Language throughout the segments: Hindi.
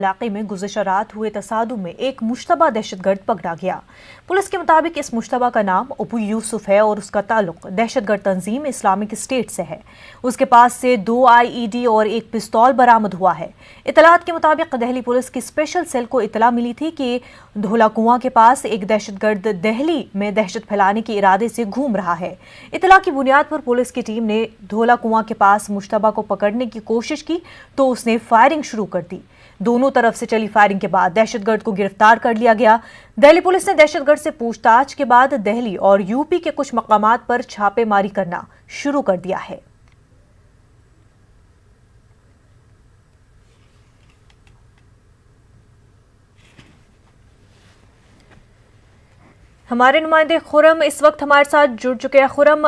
इलाके में गुज़िश्ता रात हुए तसादुम में एक मुश्तबा दहशतगर्द पकड़ा गया। पुलिस के मुताबिक इस मुश्तबा का नाम अबू यूसुफ है और उसका ताल्लुक दहशतगर्द तंजीम इस्लामिक स्टेट से है। उसके पास से 2 IED और एक पिस्तौल बरामद हुआ है। इतलात के मुताबिक दिल्ली पुलिस की स्पेशल सेल को इतला मिली थी कि धोला कुआं के पास एक दहशतगर्द दिल्ली में दहशत फैलाने के इरादे से घूम रहा है। इतला की बुनियाद पर पुलिस की टीम ने धोला कुआं के पास मुश्तबा को पकड़ने की कोशिश की तो उसने फायरिंग शुरू कर दी। दोनों तरफ से चली फायरिंग के बाद दहशतगर्द को गिरफ्तार कर लिया गया। दिल्ली पुलिस ने दहशतगर्द से पूछताछ के बाद दिल्ली और यूपी के कुछ मकामात पर छापेमारी करना शुरू कर दिया है। हमारे नुमाइंदे खुरम इस वक्त हमारे साथ जुड़ चुके हैं। खुरम,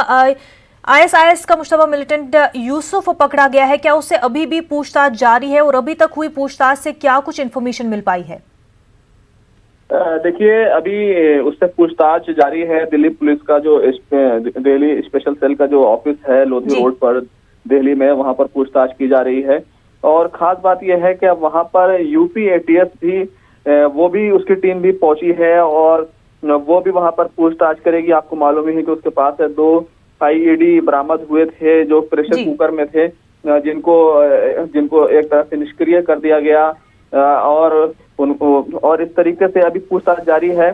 ISIS का मुश्तबा मिलिटेंट यूसुफ पकड़ा गया है, क्या उससे अभी भी पूछताछ जारी है और अभी तक हुई पूछताछ से क्या कुछ इन्फॉर्मेशन मिल पाई है? देखिए, अभी उससे पूछताछ जारी है। दिल्ली पुलिस का जो दिल्ली स्पेशल सेल का जो ऑफिस है लोधी रोड पर दिल्ली में, वहां पर पूछताछ की जा रही है। और खास बात यह है कि अब वहां पर यूपी ATF भी वो भी उसकी टीम भी पहुंची है और वो भी वहां पर पूछताछ करेगी। आपको मालूम ही है कि उसके पास 2 IED बरामद हुए थे जो प्रेशर कुकर में थे, जिनको एक तरह से निष्क्रिय कर दिया गया और इस तरीके से अभी पूछताछ जारी है।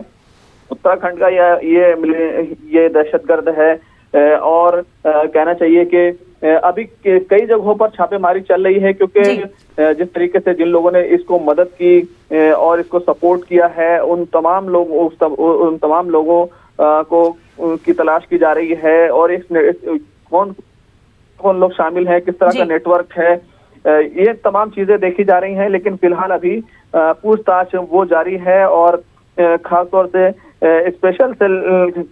उत्तराखंड का ये दहशतगर्द है और कहना चाहिए कि अभी कई जगहों पर छापेमारी चल रही है, क्योंकि जिस तरीके से जिन लोगों ने इसको मदद की और इसको सपोर्ट किया है उन तमाम लोगों को की तलाश की जा रही है और कौन कौन लोग शामिल हैं, किस तरह का नेटवर्क है, ये तमाम चीजें देखी जा रही हैं। लेकिन फिलहाल अभी पूछताछ वो जारी है और खासतौर से स्पेशल सेल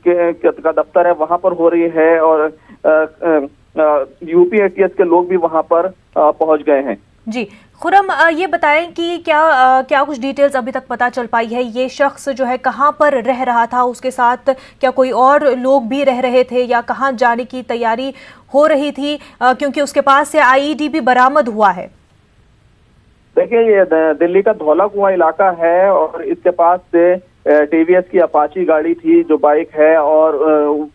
का दफ्तर है वहां पर हो रही है और यूपी ATF के लोग भी वहां पर पहुंच गए हैं। जी खुरम, ये बताएं कि क्या कुछ डिटेल्स अभी तक पता चल पाई है? ये शख्स जो है कहां पर रह रहा था, उसके साथ क्या कोई और लोग भी रह रहे थे या कहां जाने की तैयारी हो रही थी, क्योंकि उसके पास से IED भी बरामद हुआ है? देखिए, ये दिल्ली का धौला कुआं इलाका है और इसके पास से TVS की अपाची गाड़ी थी जो बाइक है, और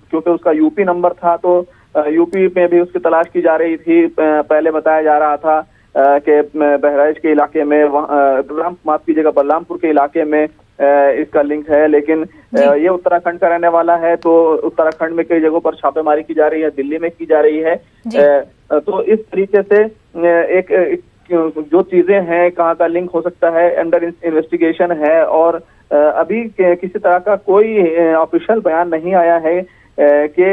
क्योंकि उसका यूपी नंबर था तो यूपी में भी उसकी तलाश की जा रही थी। पहले बताया जा रहा था कि बहराइच के इलाके में, बलरामपुर के इलाके में इसका लिंक है, लेकिन ये उत्तराखंड का रहने वाला है तो उत्तराखंड में कई जगहों पर छापेमारी की जा रही है, दिल्ली में की जा रही है। तो इस तरीके से एक जो चीजें हैं, कहाँ का लिंक हो सकता है, अंडर इन्वेस्टिगेशन है और अभी किसी तरह का कोई ऑफिशियल बयान नहीं आया है कि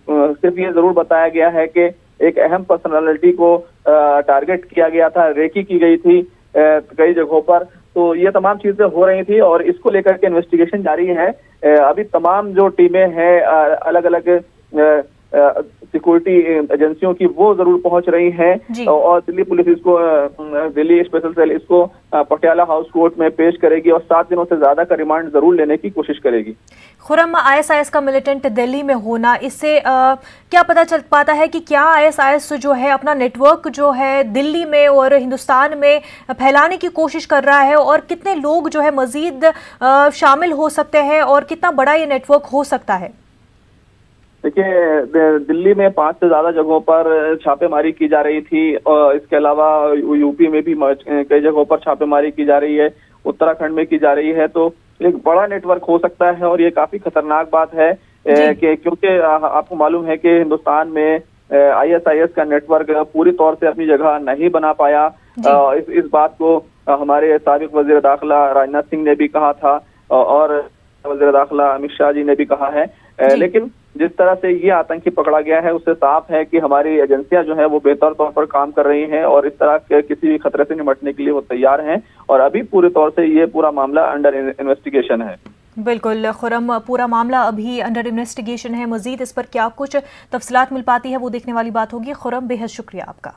सिर्फ ये जरूर बताया गया है कि एक अहम पर्सनालिटी को टारगेट किया गया था, रेकी की गई थी कई जगहों पर। तो ये तमाम चीजें हो रही थी और इसको लेकर के इन्वेस्टिगेशन जारी है। अभी तमाम जो टीमें हैं अलग अलग सिक्योरिटी एजेंसियों की, वो जरूर पहुंच रही हैं और दिल्ली पुलिस इसको, दिल्ली स्पेशल सेल इसको पटियाला हाउस कोर्ट में पेश करेगी और 7 दिनों से ज्यादा का रिमांड जरूर लेने की कोशिश करेगी। खुरम, ISIS का मिलिटेंट दिल्ली में होना, इससे क्या पता चल पाता है कि क्या ISIS जो है अपना नेटवर्क जो है दिल्ली में और हिंदुस्तान में फैलाने की कोशिश कर रहा है, और कितने लोग जो है मजीद शामिल हो सकते हैं और कितना बड़ा ये नेटवर्क हो सकता है? देखिए, दिल्ली में 5 से ज्यादा जगहों पर छापेमारी की जा रही थी और इसके अलावा यूपी में भी कई जगहों पर छापेमारी की जा रही है, उत्तराखंड में की जा रही है। तो एक बड़ा नेटवर्क हो सकता है और ये काफी खतरनाक बात है कि क्योंकि आपको मालूम है कि हिंदुस्तान में ISIS का नेटवर्क पूरी तौर से अपनी जगह नहीं बना पाया। इस बात को हमारे साबिक वजीर दाखिला राजनाथ सिंह ने भी कहा था और वजीर दाखिला अमित शाह जी ने भी कहा है। लेकिन जिस तरह से ये आतंकी पकड़ा गया है उससे साफ है कि हमारी एजेंसियां जो है वो बेहतर तौर पर काम कर रही हैं और इस तरह के किसी भी खतरे से निपटने के लिए वो तैयार हैं और अभी पूरे तौर से ये पूरा मामला अंडर इन्वेस्टिगेशन है। बिल्कुल खुरम, पूरा मामला अभी अंडर इन्वेस्टिगेशन है। मजीद इस पर क्या कुछ तफसीलात मिल पाती है वो देखने वाली बात होगी। खुरम, बेहद शुक्रिया आपका।